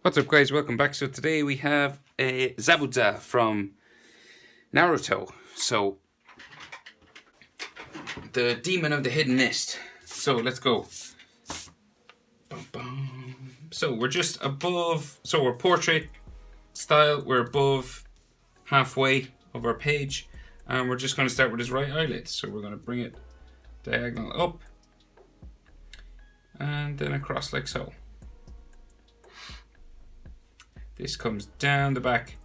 What's up, guys? Welcome back. So today we have a Zabuza from Naruto. So the Demon of the Hidden Mist. So let's go. Bum, bum. So we're just above. So we're portrait style. We're above halfway of our page, and we're just going to start with his right eyelid. So we're going to bring it diagonal up, and then across like so. This comes down the back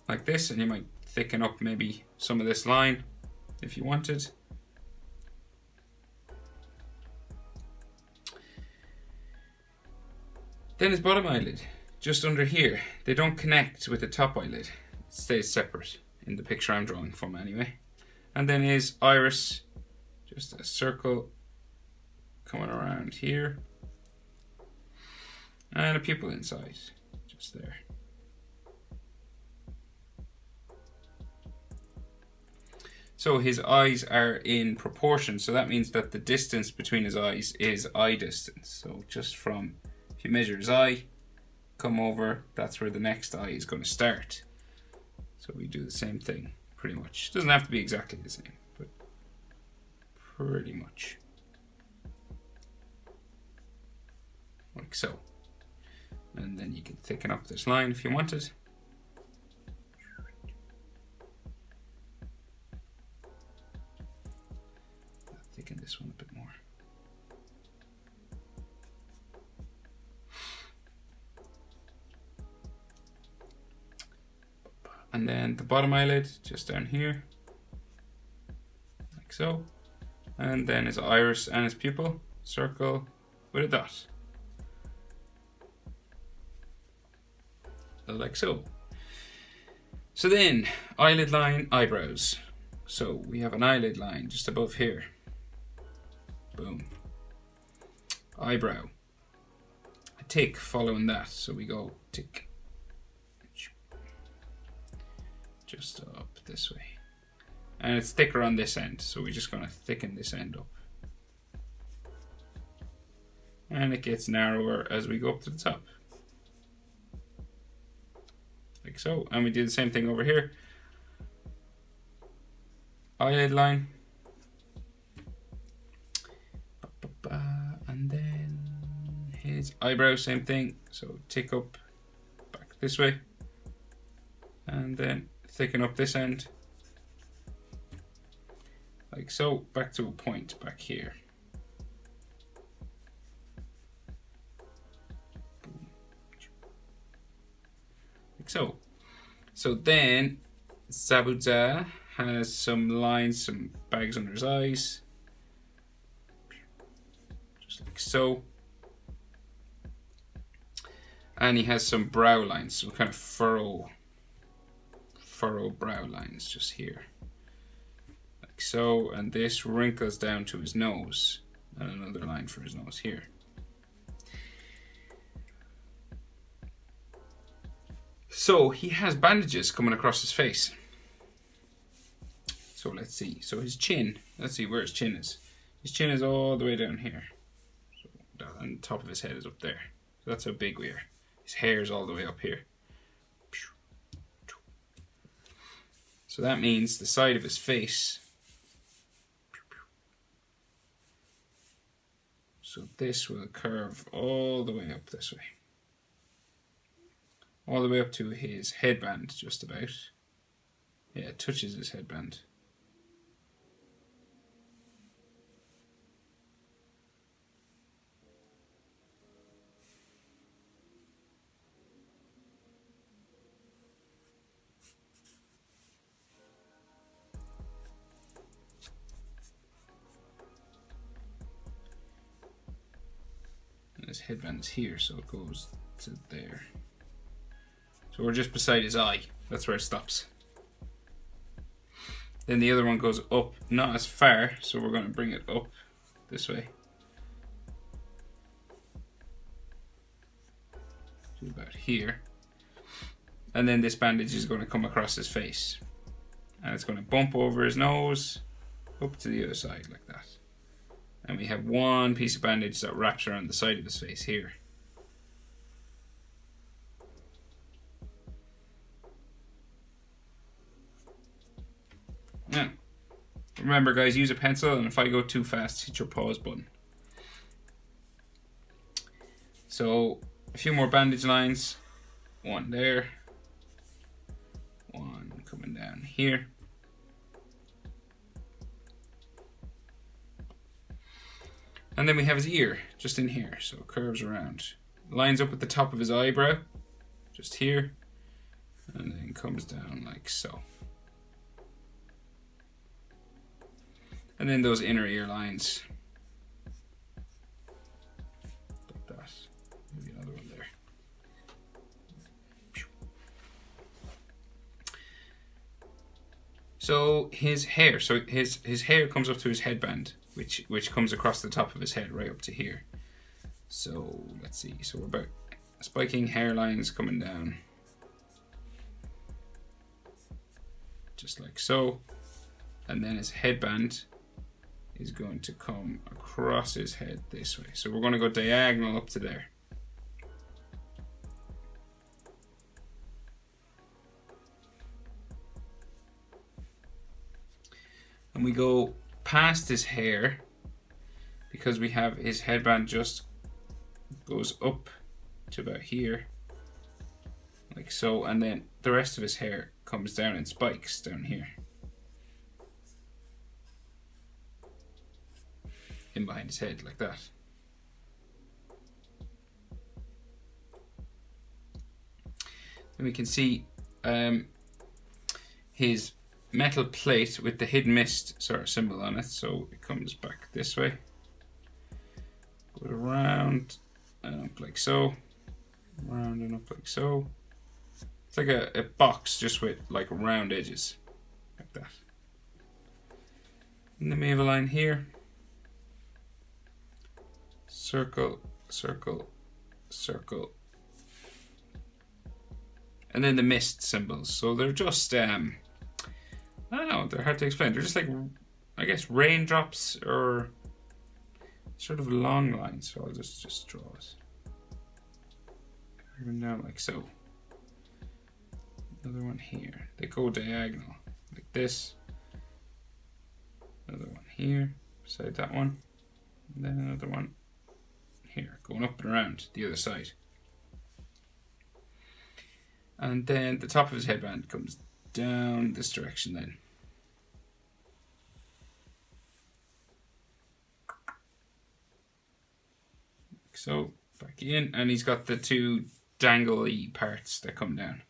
like this, and you might thicken up maybe some of this line if you wanted. Then his bottom eyelid, just under here. They don't connect with the top eyelid. It stays separate in the picture I'm drawing from anyway. And then his iris, just a circle coming around here. And a pupil inside. Just there. So his eyes are in proportion, so that means that the distance between his eyes is eye distance. So just from, if you measure his eye, come over, that's where the next eye is going to start. So we do the same thing, pretty much. It doesn't have to be exactly the same, but pretty much. Like so. And then you can thicken up this line if you wanted. Thicken this one a bit more. And then the bottom eyelid, just down here. Like so. And then his iris and his pupil, circle with a dot. Like so. So then, eyelid line, eyebrows. So we have an eyelid line just above here. Boom. Eyebrow. A tick following that. So we go tick. Just up this way. And it's thicker on this end. So we're just going to thicken this end up. And it gets narrower as we go up to the top. Like so. And we do the same thing over here. Eyelid line. And then his eyebrow, same thing. So tick up back this way. And then thicken up this end. Like so. Back to a point back here. Like so. So then Zabuza has some lines, some bags under his eyes. Just like so. And he has some brow lines, some kind of furrow brow lines just here. Like so. And this wrinkles down to his nose. And another line for his nose here. So he has bandages coming across his face. So let's see. So his chin, let's see where his chin is. His chin is all the way down here. So, and the top of his head is up there. So that's how big we are. His hair is all the way up here. So that means the side of his face. So this will curve all the way up this way. All the way up to his headband, just about. Yeah, it touches his headband. And his headband's here, so it goes to there. So we're just beside his eye. That's where it stops. Then the other one goes up, not as far, so we're going to bring it up this way. To about here. And then this bandage is going to come across his face. And it's going to bump over his nose, up to the other side like that. And we have one piece of bandage that wraps around the side of his face here. Remember, guys, use a pencil, and if I go too fast, hit your pause button. So, a few more bandage lines. One there. One coming down here. And then we have his ear, just in here. So it curves around. Lines up at the top of his eyebrow, just here. And then comes down like so. And then those inner ear lines. Like that. Maybe another one there. So his hair, his hair comes up to his headband, which comes across the top of his head right up to here. So let's see. So we're about spiking hairlines coming down. Just like so. And then his headband is going to come across his head this way. So we're going to go diagonal up to there. And we go past his hair because we have his headband just goes up to about here, like so, and then the rest of his hair comes down in spikes down here. In behind his head, like that. Then we can see his metal plate with the hidden mist sort of symbol on it. So it comes back this way. Goes around and up like so. Round and up like so. It's like a box just with like round edges. Like that. And then we have a line here. Circle, circle, circle. And then the mist symbols. So they're just, I don't know, they're hard to explain. They're just like, I guess, raindrops or sort of long lines. So I'll just draw it. Even down like so. Another one here. They go diagonal like this. Another one here beside that one. And then another one here, going up and around the other side. And then the top of his headband comes down this direction then. Like so, back in, and he's got the two dangly parts that come down.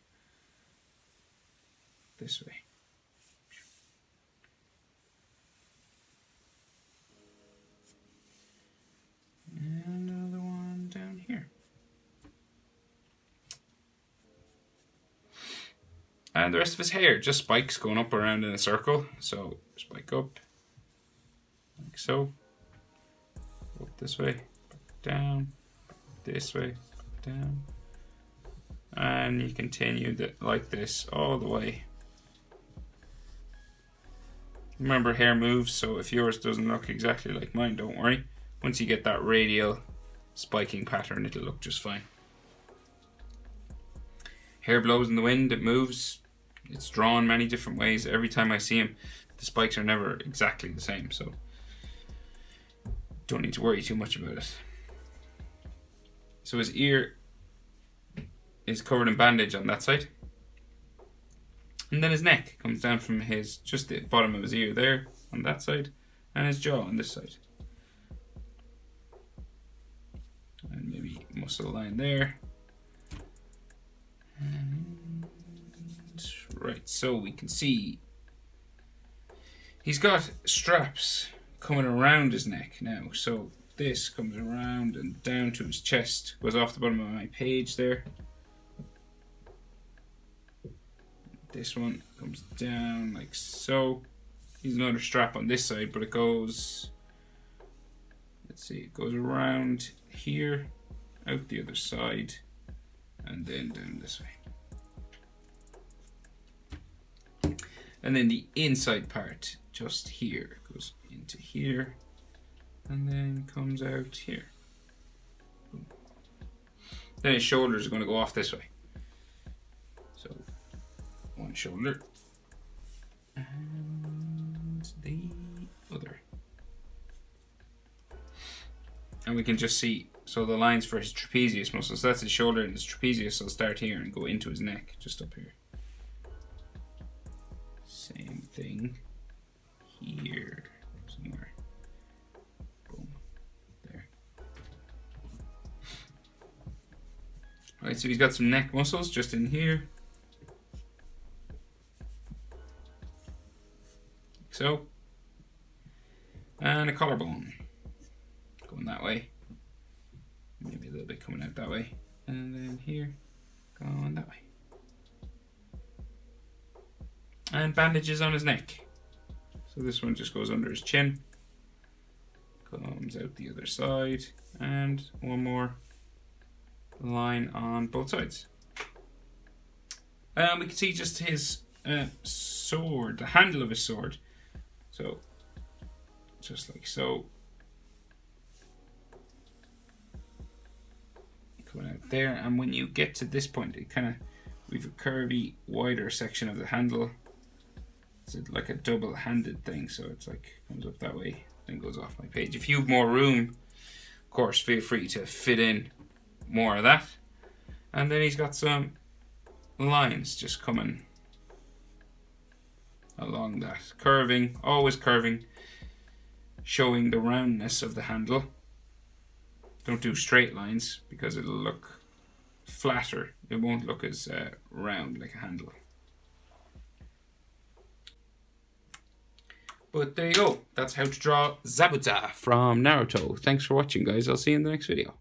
This way. And another one down here. And the rest of his hair, just spikes going up around in a circle. So spike up, like so. Up this way, back down, back this way, back down. And you continue like this all the way. Remember, hair moves, so if yours doesn't look exactly like mine, don't worry. Once you get that radial spiking pattern, it'll look just fine. Hair blows in the wind, it moves. It's drawn many different ways. Every time I see him, the spikes are never exactly the same, so don't need to worry too much about it. So his ear is covered in bandage on that side. And then his neck comes down from just the bottom of his ear there on that side, and his jaw on this side. And maybe muscle line there. And right, so we can see he's got straps coming around his neck now. So this comes around and down to his chest, goes off the bottom of my page there. This one comes down like so. He's another strap on this side, but it goes, let's see, it goes around here, out the other side, and then down this way. And then the inside part, just here, goes into here, and then comes out here. Boom. Then his shoulders are going to go off this way. one shoulder. And the And we can just see, so the lines for his trapezius muscle. So that's his shoulder, and his trapezius will start here and go into his neck, just up here. Same thing here somewhere. Boom. There. Alright, so he's got some neck muscles just in here. Like so. And a collarbone. Going that way. Maybe a little bit coming out that way. And then here, going that way. And bandages on his neck. So this one just goes under his chin. Comes out the other side. And one more line on both sides. We can see just his sword, the handle of his sword. So, just like so. Coming out there, and when you get to this point, it kind of, we've a curvy, wider section of the handle. It's like a double-handed thing, so it's like comes up that way, then goes off my page. If you have more room, of course, feel free to fit in more of that. And then he's got some lines just coming along that, curving, always curving, showing the roundness of the handle. Don't do straight lines because it'll look flatter. It won't look as round like a handle. But there you go. That's how to draw Zabuza from Naruto. Thanks for watching, guys. I'll see you in the next video.